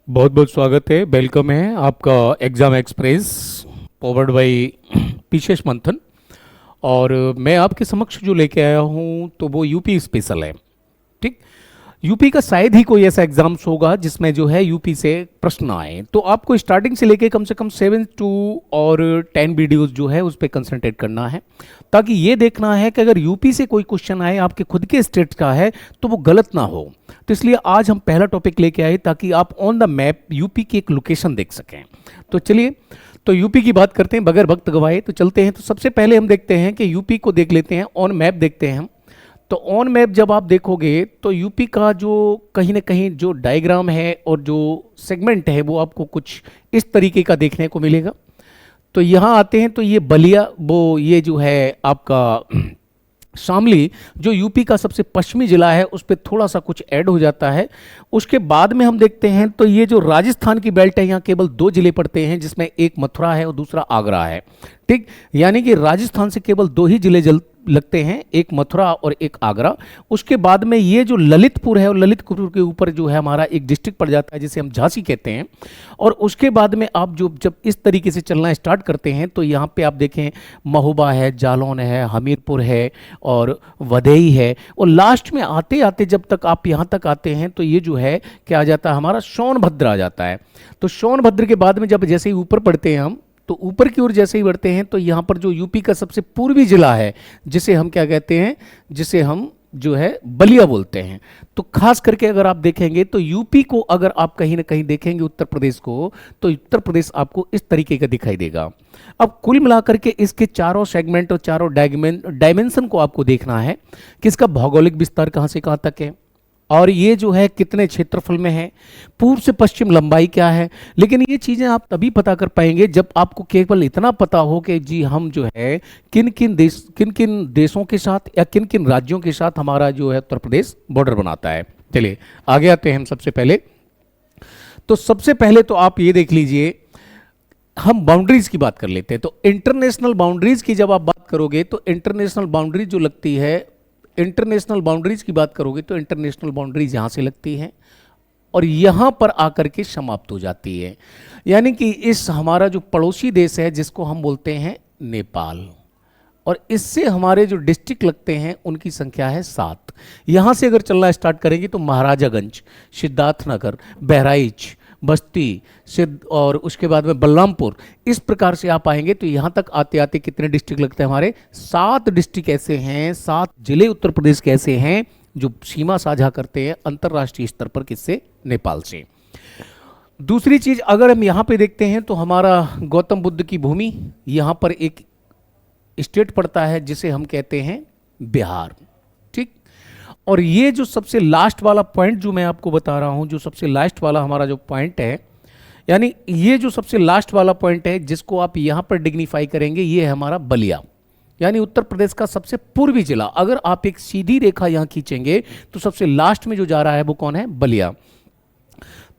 बहुत बहुत स्वागत है, वेलकम है आपका एग्ज़ाम एक्सप्रेस पॉवर्ड बाय पीशेष मंथन। और मैं आपके समक्ष जो लेके आया हूँ तो वो यूपी स्पेशल है। ठीक। यूपी का शायद ही कोई ऐसा एग्जाम्स होगा जिसमें जो है यूपी से प्रश्न आए, तो आपको स्टार्टिंग से लेके कम से कम 7 और 10 वीडियोस जो है उस पर कंसंट्रेट करना है, ताकि ये देखना है कि अगर यूपी से कोई क्वेश्चन आए आपके खुद के स्टेट का है तो वो गलत ना हो। तो इसलिए आज हम पहला टॉपिक लेके आए ताकि आप ऑन द मैप यूपी की एक लोकेशन देख सकें। तो चलिए, तो यूपी की बात करते हैं बगैर वक्त गवाए, तो चलते हैं। तो सबसे पहले हम देखते हैं कि यूपी को देख लेते हैं, ऑन मैप देखते हैं हम। तो ऑन मैप जब आप देखोगे तो यूपी का जो कहीं ना कहीं जो डायग्राम है और जो सेगमेंट है वो आपको कुछ इस तरीके का देखने को मिलेगा। तो यहाँ आते हैं तो ये बलिया, वो ये जो है आपका शामली, जो यूपी का सबसे पश्चिमी जिला है, उस पर थोड़ा सा कुछ ऐड हो जाता है। उसके बाद में हम देखते हैं तो ये जो राजस्थान की बेल्ट है, यहाँ केवल 2 जिले पड़ते हैं, जिसमें एक मथुरा है और दूसरा आगरा है। ठीक, यानी कि राजस्थान से केवल 2 ही जिले लगते हैं, एक मथुरा और एक आगरा। उसके बाद में ये जो ललितपुर है, और ललितपुर के ऊपर जो है हमारा एक डिस्ट्रिक्ट पड़ जाता है जिसे हम झांसी कहते हैं। और उसके बाद में आप जो जब इस तरीके से चलना स्टार्ट करते हैं तो यहाँ पे आप देखें महोबा है, जालौन है, हमीरपुर है और वधई है। और लास्ट में आते आते जब तक आप यहाँ तक आते हैं तो ये जो है क्या आ जाता है, हमारा सोनभद्र आ जाता है। तो सोनभद्र के बाद में जब जैसे ही ऊपर बढ़ते हैं हम, तो ऊपर की ओर जैसे ही बढ़ते हैं तो यहाँ पर जो यूपी का सबसे पूर्वी जिला है, जिसे हम क्या कहते हैं, जिसे हम जो है बलिया बोलते हैं। तो खास करके अगर आप देखेंगे तो यूपी को अगर आप कहीं ना कहीं देखेंगे उत्तर प्रदेश को, तो उत्तर प्रदेश आपको इस तरीके का दिखाई देगा। अब कुल मिलाकर के इसके चारों सेगमेंट और चारों डायमेंशन को आपको देखना है कि इसका भौगोलिक विस्तार कहाँ से कहाँ तक है, और ये जो है कितने क्षेत्रफल में है, पूर्व से पश्चिम लंबाई क्या है। लेकिन ये चीज़ें आप तभी पता कर पाएंगे जब आपको केवल इतना पता हो कि जी हम जो है किन किन देशों के साथ या किन किन राज्यों के साथ हमारा जो है उत्तर प्रदेश बॉर्डर बनाता है। चलिए आगे आते हैं हम। सबसे पहले तो आप ये देख लीजिए, हम बाउंड्रीज की बात कर लेते हैं। तो इंटरनेशनल बाउंड्रीज की जब आप बात करोगे तो इंटरनेशनल बाउंड्रीज जो लगती है, इंटरनेशनल बाउंड्रीज की बात करोगे तो इंटरनेशनल बाउंड्रीज यहाँ से लगती हैं और यहाँ पर आकर के समाप्त हो जाती है। यानी कि इस हमारा जो पड़ोसी देश है जिसको हम बोलते हैं नेपाल, और इससे हमारे जो डिस्ट्रिक्ट लगते हैं उनकी संख्या है 7। यहाँ से अगर चलना स्टार्ट करेंगे तो महाराजागंज, सिद्धार्थनगर, बहराइच, बस्ती, सिद्ध, और उसके बाद में बलरामपुर, इस प्रकार से आप आएंगे तो यहाँ तक आते आते कितने डिस्ट्रिक्ट लगते हैं, हमारे 7 डिस्ट्रिक्ट ऐसे हैं, 7 जिले उत्तर प्रदेश के ऐसे हैं जो सीमा साझा करते हैं अंतर्राष्ट्रीय स्तर पर किससे, नेपाल से। दूसरी चीज अगर हम यहाँ पे देखते हैं तो हमारा गौतम बुद्ध की भूमि, यहाँ पर एक स्टेट पड़ता है जिसे हम कहते हैं बिहार। ठीक, और ये जो सबसे लास्ट वाला पॉइंट जो मैं आपको बता रहा हूं, जो सबसे लास्ट वाला हमारा जो पॉइंट है, यानी ये जो सबसे लास्ट वाला पॉइंट है जिसको आप यहां पर डिग्निफाई करेंगे, ये है हमारा बलिया, यानी उत्तर प्रदेश का सबसे पूर्वी जिला। अगर आप एक सीधी रेखा यहां खींचेंगे तो सबसे लास्ट में जो जा रहा है वो कौन है, बलिया।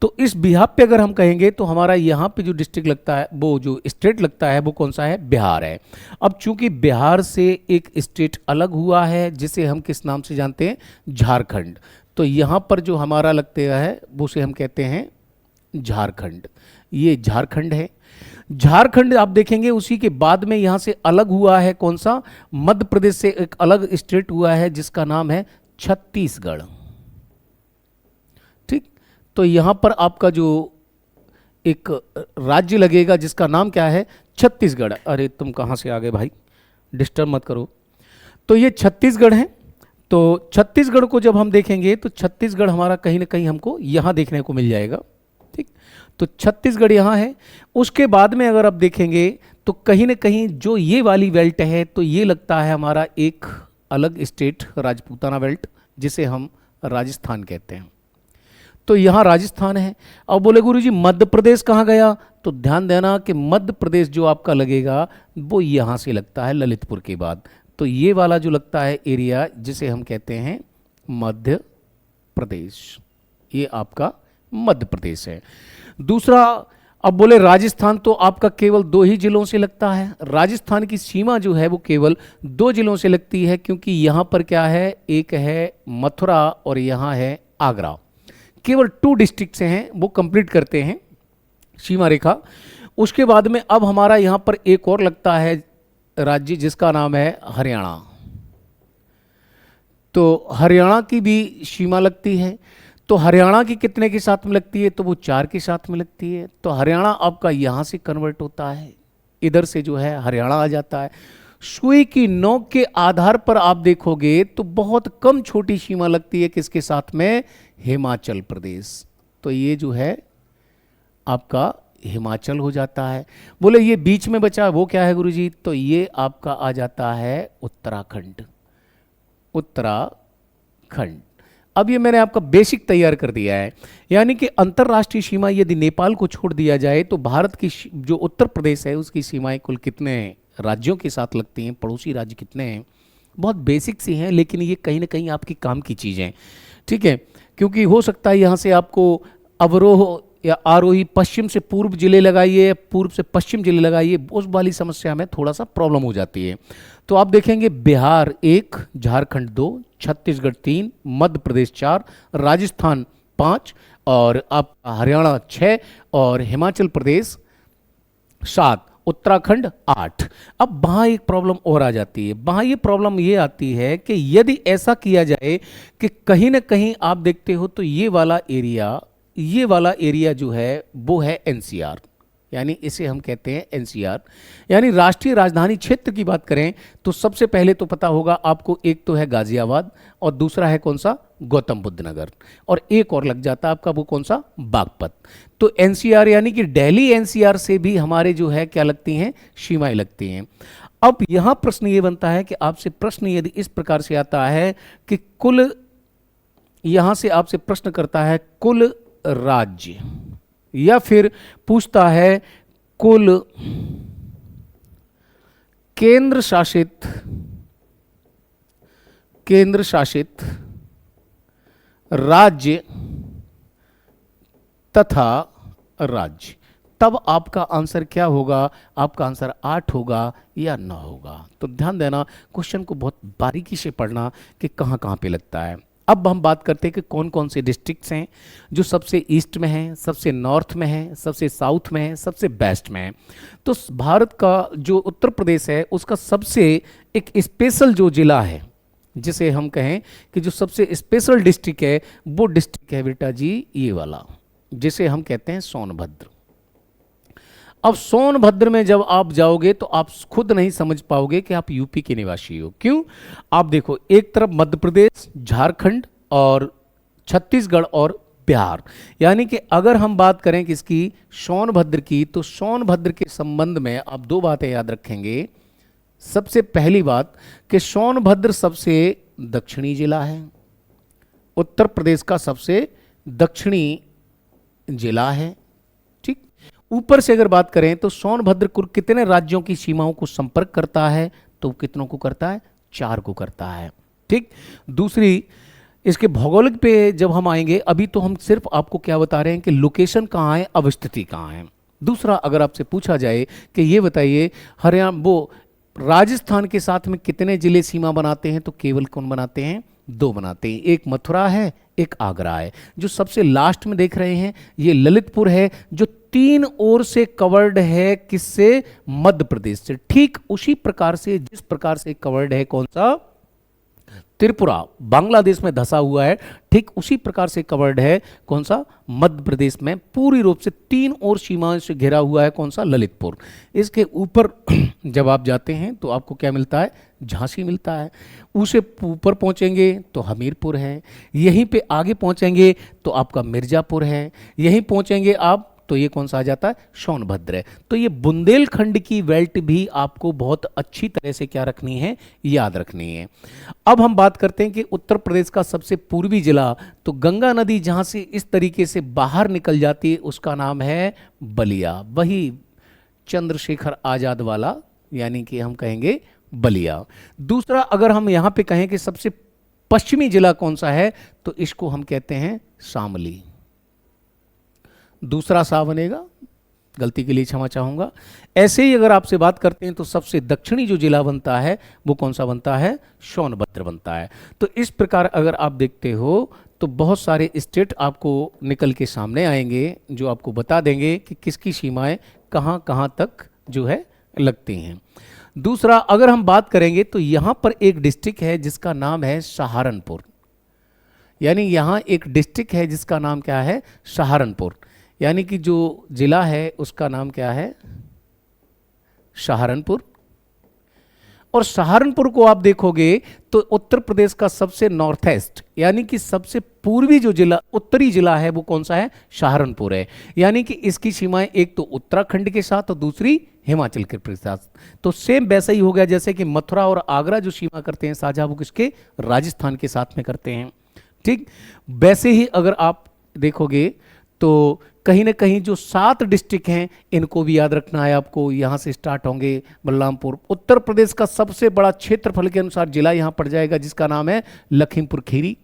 तो इस बिहार पे अगर हम कहेंगे तो हमारा यहाँ पे जो डिस्ट्रिक्ट लगता है, वो जो स्टेट लगता है वो कौन सा है, बिहार है। अब चूंकि बिहार से एक स्टेट अलग हुआ है जिसे हम किस नाम से जानते हैं, झारखंड, तो यहाँ पर जो हमारा लगता है वो उसे हम कहते हैं झारखंड। ये झारखंड है। झारखंड आप देखेंगे उसी के बाद में यहाँ से अलग हुआ है कौन सा, मध्य प्रदेश से एक अलग स्टेट हुआ है जिसका नाम है छत्तीसगढ़। तो यहां पर आपका जो एक राज्य लगेगा जिसका नाम क्या है, छत्तीसगढ़। अरे तुम कहां से आ गए भाई, डिस्टर्ब मत करो। तो ये छत्तीसगढ़ है। तो छत्तीसगढ़ को जब हम देखेंगे तो छत्तीसगढ़ हमारा कहीं ना कहीं हमको यहां देखने को मिल जाएगा। ठीक, तो छत्तीसगढ़ यहां है। उसके बाद में अगर आप देखेंगे तो कहीं ना कहीं जो ये वाली बेल्ट है तो ये लगता है हमारा एक अलग स्टेट, राजपूताना बेल्ट, जिसे हम राजस्थान कहते हैं। तो यहाँ राजस्थान है। अब बोले गुरुजी मध्य प्रदेश कहाँ गया, तो ध्यान देना कि मध्य प्रदेश जो आपका लगेगा वो यहाँ से लगता है ललितपुर के बाद। तो ये वाला जो लगता है एरिया जिसे हम कहते हैं मध्य प्रदेश, ये आपका मध्य प्रदेश है। दूसरा, अब बोले राजस्थान, तो आपका केवल 2 ही जिलों से लगता है। राजस्थान की सीमा जो है वो केवल 2 जिलों से लगती है, क्योंकि यहाँ पर क्या है, एक है मथुरा और यहाँ है आगरा। केवल 2 डिस्ट्रिक्ट से हैं वो कंप्लीट करते हैं सीमा रेखा। उसके बाद में अब हमारा यहाँ पर एक और लगता है राज्य जिसका नाम है हरियाणा। तो हरियाणा की भी सीमा लगती है। तो हरियाणा की कितने के साथ में लगती है? तो वो 4 के साथ में लगती है। तो हरियाणा आपका यहाँ से कन्वर्ट होता है, इधर से जो है हरियाणा आ जाता है। सुई की नोक के आधार पर आप देखोगे तो बहुत कम छोटी सीमा लगती है किसके साथ में? हिमाचल प्रदेश। तो ये जो है आपका हिमाचल हो जाता है। बोले ये बीच में बचा वो क्या है गुरुजी? तो ये आपका आ जाता है उत्तराखंड। उत्तराखंड। अब ये मैंने आपका बेसिक तैयार कर दिया है, यानी कि अंतर्राष्ट्रीय सीमा यदि नेपाल को छोड़ दिया जाए तो भारत की जो उत्तर प्रदेश है उसकी सीमाएं कुल कितने राज्यों के साथ लगती हैं, पड़ोसी राज्य कितने हैं, बहुत बेसिक सी हैं, लेकिन ये कहीं ना कहीं आपकी काम की चीज़ें, ठीक है। क्योंकि हो सकता है यहाँ से आपको अवरोह या आरोही पश्चिम से पूर्व जिले लगाइए, पूर्व से पश्चिम जिले लगाइए, उस वाली समस्या में थोड़ा सा प्रॉब्लम हो जाती है। तो आप देखेंगे बिहार 1, झारखंड 2, छत्तीसगढ़ 3, मध्य प्रदेश 4, राजस्थान 5 और आप हरियाणा 6 और हिमाचल प्रदेश 7, उत्तराखंड 8। अब वहाँ एक प्रॉब्लम और आ जाती है। वहाँ ये प्रॉब्लम ये आती है कि यदि ऐसा किया जाए कि कहीं ना कहीं आप देखते हो तो ये वाला एरिया जो है वो है एनसीआर, यानी इसे हम कहते हैं एनसीआर, यानी राष्ट्रीय राजधानी क्षेत्र की बात करें तो सबसे पहले तो पता होगा आपको, एक तो है गाजियाबाद और दूसरा है कौन सा? गौतम बुद्ध नगर, और एक और लग जाता है आपका वो कौन सा? बागपत। तो एनसीआर यानी कि दिल्ली एनसीआर से भी हमारे जो है क्या लगती हैं? सीमाएं लगती हैं। अब यहां प्रश्न ये बनता है कि आपसे प्रश्न यदि इस प्रकार से आता है कि कुल, यहां से आपसे प्रश्न करता है कुल राज्य, या फिर पूछता है कुल केंद्र शासित राज्य तथा राज्य, तब आपका आंसर क्या होगा? आपका आंसर 8 होगा या 9 होगा। तो ध्यान देना, क्वेश्चन को बहुत बारीकी से पढ़ना कि कहाँ कहाँ पे लगता है। अब हम बात करते हैं कि कौन कौन से डिस्ट्रिक्ट्स हैं जो सबसे ईस्ट में हैं, सबसे नॉर्थ में हैं, सबसे साउथ में हैं, सबसे वेस्ट में हैं। तो भारत का जो उत्तर प्रदेश है उसका सबसे एक स्पेशल जो जिला है, जिसे हम कहें कि जो सबसे स्पेशल डिस्ट्रिक्ट है, वो डिस्ट्रिक्ट है बेटा जी ये वाला, जिसे हम कहते हैं सोनभद्र। अब सोनभद्र में जब आप जाओगे तो आप खुद नहीं समझ पाओगे कि आप यूपी के निवासी हो। क्यों? आप देखो, एक तरफ मध्य प्रदेश, झारखंड और छत्तीसगढ़ और बिहार, यानी कि अगर हम बात करें किसकी? सोनभद्र की, तो सोनभद्र के संबंध में आप 2 बातें याद रखेंगे। सबसे पहली बात कि सोनभद्र सबसे दक्षिणी जिला है, उत्तर प्रदेश का सबसे दक्षिणी जिला है, ठीक। ऊपर से अगर बात करें तो सोनभद्र कुल कितने राज्यों की सीमाओं को संपर्क करता है? तो कितनों को करता है? 4 को करता है, ठीक। दूसरी, इसके भौगोलिक पे जब हम आएंगे, अभी तो हम सिर्फ आपको क्या बता रहे हैं कि लोकेशन कहाँ है, अवस्थिति कहाँ है। दूसरा, अगर आपसे पूछा जाए कि ये बताइए हरियाणा वो राजस्थान के साथ में कितने जिले सीमा बनाते हैं, तो केवल कौन बनाते हैं? 2 बनाते हैं, एक मथुरा है, एक आगरा है। जो सबसे लास्ट में देख रहे हैं ये ललितपुर है, जो 3 ओर से कवर्ड है, किससे? मध्य प्रदेश से। ठीक उसी प्रकार से जिस प्रकार से कवर्ड है कौन सा? त्रिपुरा बांग्लादेश में धसा हुआ है, ठीक उसी प्रकार से कवर्ड है कौन सा? मध्य प्रदेश में पूरी रूप से 3 ओर सीमाओं से घिरा हुआ है कौन सा? ललितपुर। इसके ऊपर जब आप जाते हैं तो आपको क्या मिलता है? झांसी मिलता है। उसे ऊपर पहुंचेंगे तो हमीरपुर है, यहीं पे आगे पहुंचेंगे तो आपका मिर्जापुर है, यहीं पहुंचेंगे आप तो ये कौन सा आ जाता है? सोनभद्र है। तो ये बुंदेलखंड की बेल्ट भी आपको बहुत अच्छी तरह से क्या रखनी है? याद रखनी है। अब हम बात करते हैं कि उत्तर प्रदेश का सबसे पूर्वी जिला, तो गंगा नदी जहां से इस तरीके से बाहर निकल जाती है उसका नाम है बलिया, वही चंद्रशेखर आजाद वाला, यानी कि हम कहेंगे बलिया। दूसरा, अगर हम यहां पे कहें कि सबसे पश्चिमी जिला कौन सा है, तो इसको हम कहते हैं शामली। दूसरा सा बनेगा, गलती के लिए क्षमा चाहूंगा। ऐसे ही अगर आपसे बात करते हैं तो सबसे दक्षिणी जो जिला बनता है वो कौन सा बनता है? सोनभद्र बनता है। तो इस प्रकार अगर आप देखते हो तो बहुत सारे स्टेट आपको निकल के सामने आएंगे जो आपको बता देंगे कि किसकी सीमाएं कहाँ कहाँ तक जो है लगती हैं। दूसरा, अगर हम बात करेंगे तो यहाँ पर एक डिस्ट्रिक्ट है जिसका नाम है सहारनपुर, यानी यहाँ एक डिस्ट्रिक्ट है जिसका नाम क्या है, सहारनपुर, यानी कि जो जिला है उसका नाम क्या है, सहारनपुर। और सहारनपुर को आप देखोगे तो उत्तर प्रदेश का सबसे नॉर्थ ईस्ट यानी कि सबसे पूर्वी जो जिला, उत्तरी जिला है वो कौन सा है, सहारनपुर है। यानी कि इसकी सीमाएं एक तो उत्तराखंड के साथ और दूसरी हिमाचल के साथ। तो सेम वैसा ही हो गया जैसे कि मथुरा और आगरा जो सीमा करते हैं साझा, वो किसके, राजस्थान के साथ में करते हैं। ठीक, वैसे ही अगर आप देखोगे तो कहीं ना कहीं जो 7 डिस्ट्रिक्ट हैं इनको भी याद रखना है आपको। यहाँ से स्टार्ट होंगे बलरामपुर, उत्तर प्रदेश का सबसे बड़ा क्षेत्रफल के अनुसार जिला यहाँ पड़ जाएगा जिसका नाम है लखीमपुर खीरी।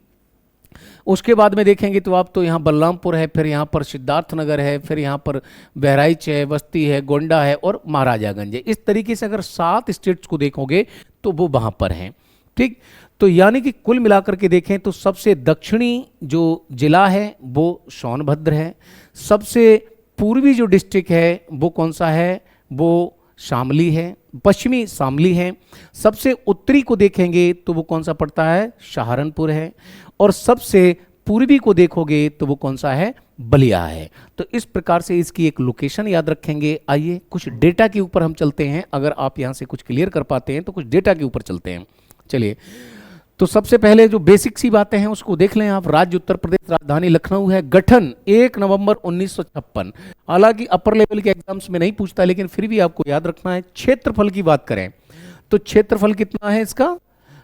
उसके बाद में देखेंगे तो आप तो यहाँ बलरामपुर है, फिर यहाँ पर सिद्धार्थनगर है, फिर यहाँ पर बहराइच है, बस्ती है, गोंडा है और महाराजागंज है। इस तरीके से अगर 7 स्टेट्स को देखोगे तो वो वहाँ पर हैं। ठीक, तो यानी कि कुल मिलाकर के देखें तो सबसे दक्षिणी जो जिला है वो सोनभद्र है, सबसे पूर्वी जो डिस्ट्रिक्ट है वो कौन सा है, वो शामली है, पश्चिमी शामली है, सबसे उत्तरी को देखेंगे तो वो कौन सा पड़ता है, सहारनपुर है, और सबसे पूर्वी को देखोगे तो वो कौन सा है, बलिया है। तो इस प्रकार से इसकी एक लोकेशन याद रखेंगे। आइए कुछ डेटा के ऊपर हम चलते हैं, अगर आप यहाँ से कुछ क्लियर कर पाते हैं तो कुछ डेटा के ऊपर चलते हैं। चलिए, तो सबसे पहले जो बेसिक सी बातें हैं उसको देख लें आप। राज्य उत्तर प्रदेश, राजधानी लखनऊ है, गठन 1 नवंबर 1956। हालांकि अपर लेवल के एग्जाम्स में नहीं पूछता लेकिन फिर भी आपको याद रखना है। क्षेत्रफल की बात करें तो क्षेत्रफल कितना है इसका,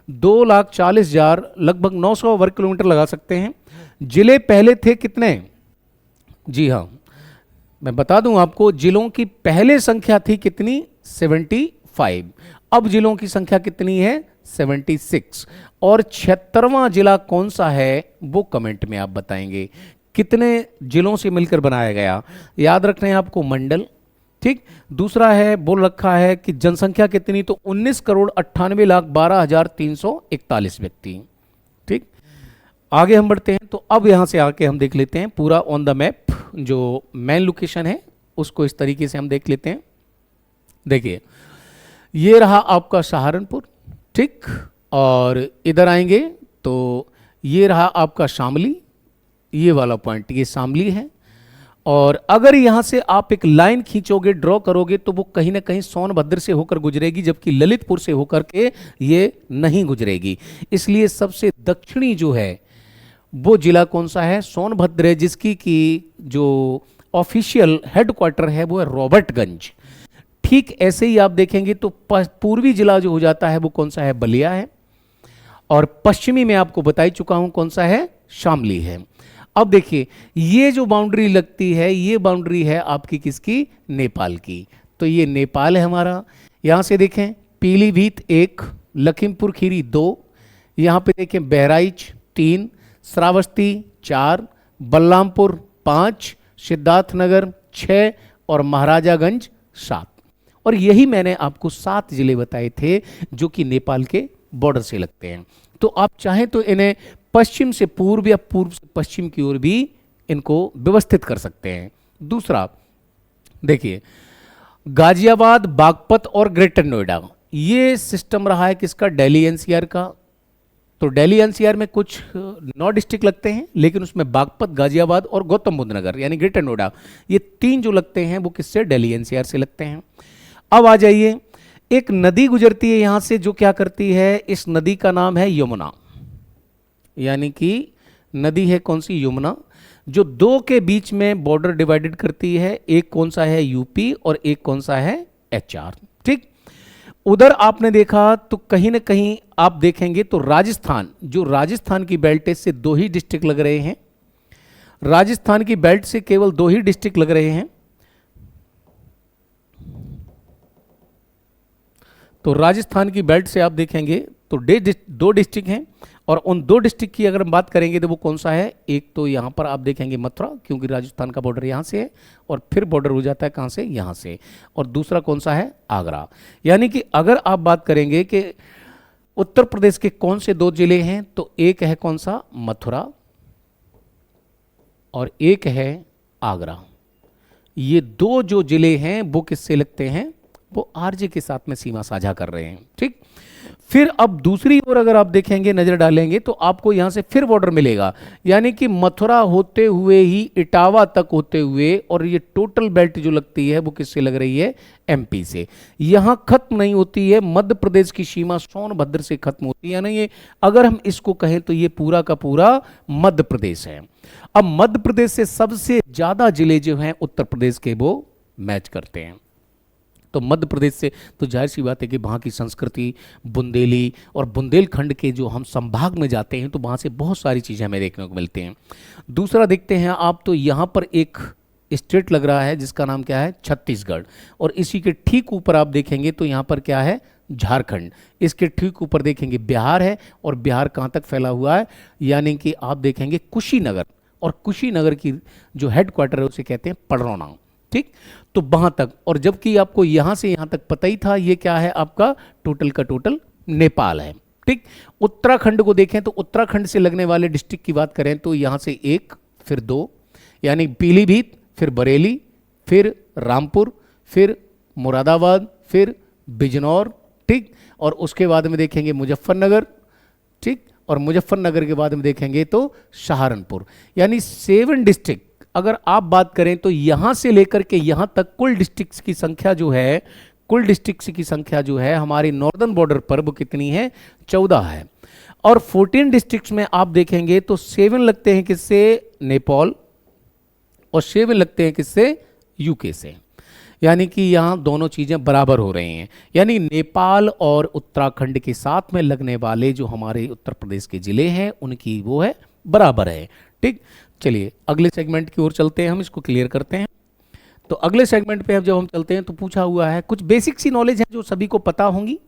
2,40,000, लगभग 900 वर्ग किलोमीटर लगा सकते हैं। जिले पहले थे कितने, जी हाँ मैं बता दूं आपको, जिलों की पहले संख्या थी कितनी, 75। अब जिलों की संख्या कितनी है, 76। और 76वां जिला कौन सा है वो कमेंट में आप बताएंगे। कितने जिलों से मिलकर बनाया गया, याद रखना है आपको, मंडल। ठीक, दूसरा है बोल रखा है कि जनसंख्या कितनी, तो 19,98,12,341 व्यक्ति। ठीक, आगे हम बढ़ते हैं। तो अब यहां से आके हम देख लेते हैं पूरा ऑन द मैप, जो मेन लोकेशन है उसको इस तरीके से हम देख लेते हैं। देखिए, ये रहा आपका सहारनपुर, ठीक, और इधर आएंगे तो ये रहा आपका शामली, ये वाला पॉइंट ये शामली है। और अगर यहाँ से आप एक लाइन खींचोगे, ड्रॉ करोगे, तो वो कहीं ना कहीं सोनभद्र से होकर गुजरेगी, जबकि ललितपुर से होकर के ये नहीं गुजरेगी। इसलिए सबसे दक्षिणी जो है वो जिला कौन सा है, सोनभद्र है, जिसकी की जो ऑफिशियल हेडक्वार्टर है वो है रॉबर्टगंज। ठीक ऐसे ही आप देखेंगे तो पूर्वी जिला जो हो जाता है वो कौन सा है, बलिया है, और पश्चिमी में आपको बता ही चुका हूं कौन सा है, शामली है। अब देखिए, ये जो बाउंड्री लगती है ये बाउंड्री है आपकी किसकी, नेपाल की। तो ये नेपाल है हमारा। यहां से देखें पीलीभीत 1, लखीमपुर खीरी 2, यहां पे देखें बहराइच 3, श्रावस्ती 4, बलरामपुर 5, सिद्धार्थनगर 6 और महाराजागंज 7। और यही मैंने आपको 7 जिले बताए थे जो कि नेपाल के बॉर्डर से लगते हैं। तो आप चाहें तो इन्हें पश्चिम से पूर्व या पूर्व से पश्चिम की ओर भी इनको व्यवस्थित कर सकते हैं। दूसरा देखिए, गाजियाबाद, बागपत और ग्रेटर नोएडा, ये सिस्टम रहा है किसका, दिल्ली एनसीआर का। तो दिल्ली एनसीआर में कुछ 9 डिस्ट्रिक्ट लगते हैं, लेकिन उसमें बागपत, गाजियाबाद और गौतम बुद्ध नगर यानी ग्रेटर नोएडा, ये 3 जो लगते हैं वो किससे, दिल्ली एनसीआर से लगते हैं। अब आ जाइए, एक नदी गुजरती है यहां से जो क्या करती है, इस नदी का नाम है यमुना, यानी कि नदी है कौन सी, यमुना, जो 2 के बीच में बॉर्डर डिवाइडेड करती है। एक कौन सा है, यूपी, और एक कौन सा है, एचआर। ठीक, उधर आपने देखा तो कहीं ना कहीं आप देखेंगे तो राजस्थान, जो राजस्थान की बेल्ट है से 2 ही डिस्ट्रिक्ट लग रहे हैं। राजस्थान की बेल्ट से केवल 2 ही डिस्ट्रिक्ट लग रहे हैं। तो राजस्थान की बेल्ट से आप देखेंगे तो 2 डिस्ट्रिक्ट हैं, और उन 2 डिस्ट्रिक्ट की अगर हम बात करेंगे तो वो कौन सा है, एक तो यहाँ पर आप देखेंगे मथुरा, क्योंकि राजस्थान का बॉर्डर यहाँ से है, और फिर बॉर्डर हो जाता है कहाँ से, यहाँ से, और दूसरा कौन सा है, आगरा। यानी कि अगर आप बात करेंगे कि उत्तर प्रदेश के कौन से 2 जिले हैं, तो एक है कौन सा, मथुरा, और एक है आगरा। ये दो जो जिले हैं वो किससे लगते हैं, वो आरजे के साथ में सीमा साझा कर रहे हैं। ठीक, फिर अब दूसरी ओर अगर आप देखेंगे, नजर डालेंगे, तो आपको यहां से फिर बॉर्डर मिलेगा, यानी कि मथुरा होते हुए ही इटावा तक होते हुए, और ये टोटल बेल्ट जो लगती है वो किससे लग रही है, एमपी से। यहां खत्म नहीं होती है, मध्य प्रदेश की सीमा सोनभद्र से खत्म होती है ना, ये अगर हम इसको कहें तो ये पूरा का पूरा मध्य प्रदेश है। अब मध्य प्रदेश से सबसे ज्यादा जिले जो हैं उत्तर प्रदेश के वो मैच करते हैं। तो मध्य प्रदेश से तो जाहिर सी बात है कि वहाँ की संस्कृति, बुंदेली और बुंदेलखंड के जो हम संभाग में जाते हैं तो वहाँ से बहुत सारी चीज़ें हमें देखने को मिलती हैं। दूसरा देखते हैं आप, तो यहाँ पर एक स्टेट लग रहा है जिसका नाम क्या है, छत्तीसगढ़, और इसी के ठीक ऊपर आप देखेंगे तो यहाँ पर क्या है, झारखंड। इसके ठीक ऊपर देखेंगे बिहार है, और बिहार कहाँ तक फैला हुआ है, यानी कि आप देखेंगे कुशीनगर, और कुशीनगर की जो हेडक्वार्टर है उसे कहते हैं पडरौना। ठीक, तो वहां तक, और जबकि आपको यहां से यहां तक पता ही था, ये क्या है आपका टोटल का टोटल नेपाल है। ठीक, उत्तराखंड को देखें तो उत्तराखंड से लगने वाले डिस्ट्रिक्ट की बात करें तो यहां से एक, फिर दो, यानी पीलीभीत, फिर बरेली, फिर रामपुर, फिर मुरादाबाद, फिर बिजनौर। ठीक, और उसके बाद में देखेंगे मुजफ्फरनगर। ठीक, और मुजफ्फरनगर के बाद में देखेंगे तो सहारनपुर, यानी 7 डिस्ट्रिक्ट अगर आप बात करें तो यहां से लेकर के यहां तक कुल डिस्ट्रिक्ट्स की संख्या जो है, कुल डिस्ट्रिक्ट्स की संख्या जो है हमारी नॉर्दर्न बॉर्डर पर वो कितनी है, 14 है। और 14 डिस्ट्रिक्ट्स में आप देखेंगे तो 7 लगते हैं किससे, नेपाल, और 7 लगते हैं किससे, यूके से, यानी कि यहां दोनों चीजें बराबर हो रही हैं। यानी नेपाल और उत्तराखंड के साथ में लगने वाले जो हमारे उत्तर प्रदेश के जिले हैं उनकी वो है बराबर है। ठीक, चलिए अगले सेगमेंट की ओर चलते हैं, हम इसको क्लियर करते हैं। तो अगले सेगमेंट पे अब जब हम चलते हैं तो पूछा हुआ है कुछ बेसिक सी नॉलेज है जो सभी को पता होंगी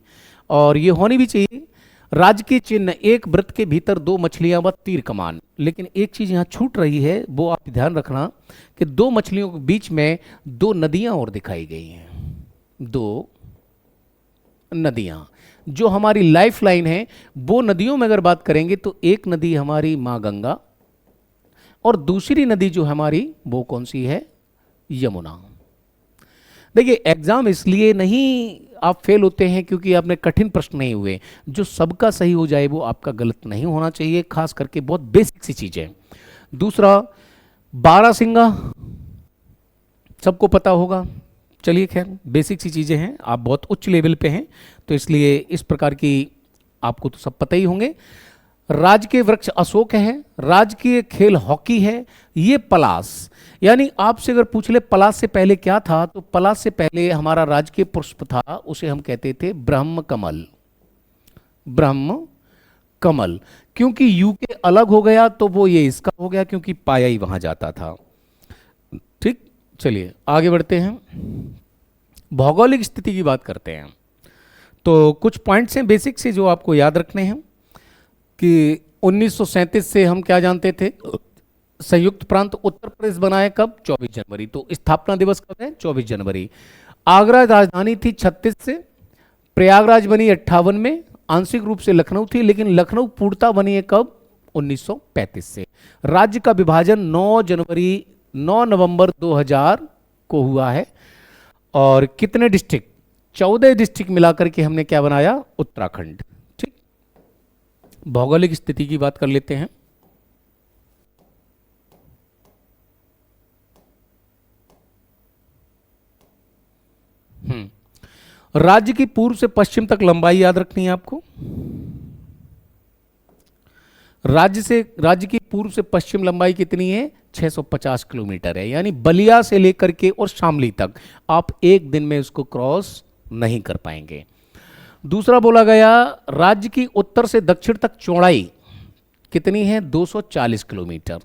और ये होनी भी चाहिए। राजकीय चिन्ह, एक वृत्त के भीतर 2 मछलियां व तीर कमान। लेकिन एक चीज यहां छूट रही है, वो आप ध्यान रखना कि 2 मछलियों के बीच में 2 नदियां और दिखाई गई हैं। 2 नदियां जो हमारी लाइफ लाइन है, वो नदियों में अगर बात करेंगे तो एक नदी हमारी मां गंगा, और दूसरी नदी जो हमारी वो कौन सी है, यमुना। देखिए एग्जाम इसलिए नहीं आप फेल होते हैं क्योंकि आपने कठिन प्रश्न नहीं हुए, जो सबका सही हो जाए वो आपका गलत नहीं होना चाहिए, खास करके बहुत बेसिक सी चीजें। दूसरा, बारहसिंगा सबको पता होगा, चलिए खैर बेसिक सी चीजें हैं, आप बहुत उच्च लेवल पे हैं तो इसलिए इस प्रकार की आपको तो सब पता ही होंगे। राजकीय वृक्ष अशोक है, राजकीय खेल हॉकी है, ये पलास, यानी आपसे अगर पूछ ले पलास से पहले क्या था, तो पलास से पहले हमारा राजकीय पुष्प था, उसे हम कहते थे ब्रह्म कमल। ब्रह्म कमल, क्योंकि यूके अलग हो गया तो वो ये इसका हो गया, क्योंकि पाया ही वहां जाता था। ठीक, चलिए आगे बढ़ते हैं, भौगोलिक स्थिति की बात करते हैं। तो कुछ पॉइंट्स हैं बेसिक से जो आपको याद रखने हैं कि 1937 से हम क्या जानते थे, संयुक्त प्रांत उत्तर प्रदेश बनाए कब, 24 जनवरी। तो स्थापना दिवस कब है, 24 जनवरी। आगरा राजधानी थी 36 से, प्रयागराज बनी 58 में, आंशिक रूप से लखनऊ थी, लेकिन लखनऊ पूर्णता बनी है कब, 1935 से। राज्य का विभाजन 9 नवंबर 2000 को हुआ है, और कितने डिस्ट्रिक्ट, 14 डिस्ट्रिक्ट मिलाकर के हमने क्या बनाया, उत्तराखंड। ठीक, भौगोलिक स्थिति की बात कर लेते हैं। राज्य की पूर्व से पश्चिम तक लंबाई याद रखनी है आपको। राज्य की पूर्व से पश्चिम लंबाई कितनी है, 650 किलोमीटर है, यानी बलिया से लेकर के और शामली तक आप एक दिन में उसको क्रॉस नहीं कर पाएंगे। दूसरा बोला गया, राज्य की उत्तर से दक्षिण तक चौड़ाई कितनी है, 240 किलोमीटर।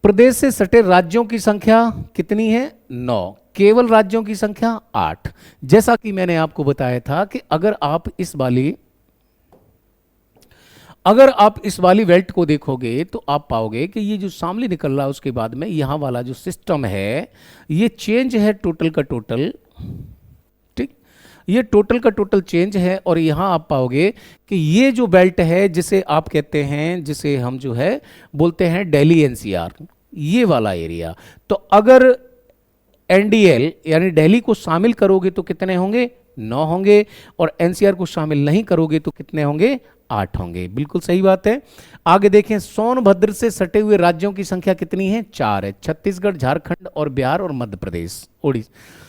प्रदेश से सटे राज्यों की संख्या कितनी है, 9। केवल राज्यों की संख्या 8। जैसा कि मैंने आपको बताया था कि अगर आप इस वाली बेल्ट को देखोगे तो आप पाओगे कि ये जो शामली निकल रहा है उसके बाद में यहां वाला जो सिस्टम है ये चेंज है टोटल का टोटल। ठीक, ये टोटल का टोटल चेंज है, और यहां आप पाओगे कि ये जो बेल्ट है जिसे आप कहते हैं, जिसे हम जो है बोलते हैं दिल्ली एनसीआर, ये वाला एरिया। तो अगर एनडीएल यानी दिल्ली को शामिल करोगे तो कितने होंगे? 9 होंगे। और एनसीआर को शामिल नहीं करोगे तो कितने होंगे? 8 होंगे। बिल्कुल सही बात है। आगे देखें, सोनभद्र से सटे हुए राज्यों की संख्या कितनी है? 4 है। छत्तीसगढ़, झारखंड और बिहार और मध्य प्रदेश, ओडिशा।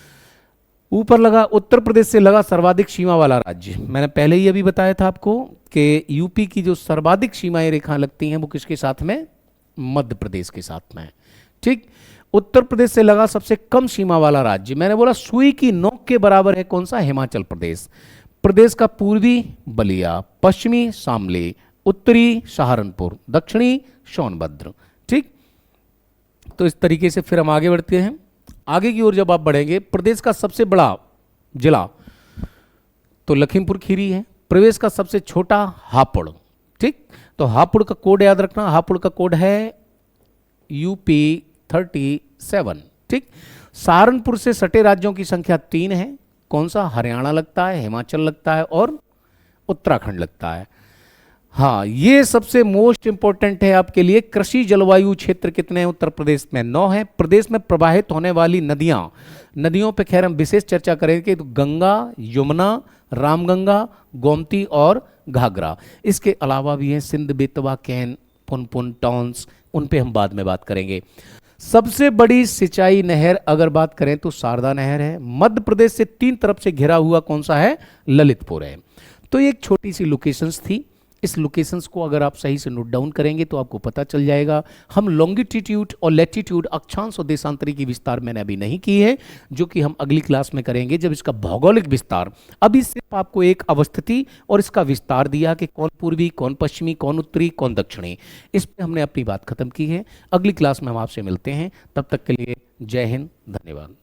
ऊपर लगा उत्तर प्रदेश से लगा सर्वाधिक सीमा वाला राज्य। मैंने पहले ही अभी बताया था आपको कि यूपी की जो सर्वाधिक सीमाएं रेखाएं लगती हैं वो किसके साथ में? मध्य प्रदेश के साथ में। ठीक। उत्तर प्रदेश से लगा सबसे कम सीमा वाला राज्य, मैंने बोला सुई की नोक के बराबर है, कौन सा? हिमाचल प्रदेश। प्रदेश का पूर्वी बलिया, पश्चिमी शामली, उत्तरी सहारनपुर, दक्षिणी सोनभद्र। ठीक। तो इस तरीके से फिर हम आगे बढ़ते हैं। आगे की ओर जब आप बढ़ेंगे, प्रदेश का सबसे बड़ा जिला तो लखीमपुर खीरी है। प्रदेश का सबसे छोटा हापुड़। ठीक। तो हापुड़ का कोड याद रखना, हापुड़ का कोड है यूपी 37। ठीक। सहारनपुर से सटे राज्यों की संख्या 3 है, कौन सा? हरियाणा लगता है, हिमाचल लगता है और उत्तराखंड लगता है। हाँ, ये सबसे मोस्ट इंपॉर्टेंट है आपके लिए। कृषि जलवायु क्षेत्र कितने हैं? उत्तर प्रदेश में 9 है। प्रदेश में प्रवाहित होने वाली नदियां, नदियों पे खैर हम विशेष चर्चा करेंगे, तो गंगा, यमुना, रामगंगा, गोमती और घाघरा। इसके अलावा भी हैं सिंध, बेतवा, कैन, पुनपुन, टॉन्स, उन पे हम बाद में बात करेंगे। सबसे बड़ी सिंचाई नहर अगर बात करें तो शारदा नहर है। मध्य प्रदेश से 3 तरफ से घिरा हुआ कौन सा है? ललितपुर है। तो ये एक छोटी सी लोकेशंस थी। इस लोकेशंस को अगर आप सही से नोट डाउन करेंगे तो आपको पता चल जाएगा। हम लॉन्गिट्यूड और लैटिट्यूड, अक्षांश और देशांतरी की विस्तार मैंने अभी नहीं की है, जो कि हम अगली क्लास में करेंगे जब इसका भौगोलिक विस्तार। अभी सिर्फ आपको एक अवस्थिति और इसका विस्तार दिया कि कौन पूर्वी, कौन पश्चिमी, कौन उत्तरी, कौन दक्षिणी। इस पर हमने अपनी बात खत्म की है। अगली क्लास में हम आपसे मिलते हैं। तब तक के लिए जय हिंद, धन्यवाद।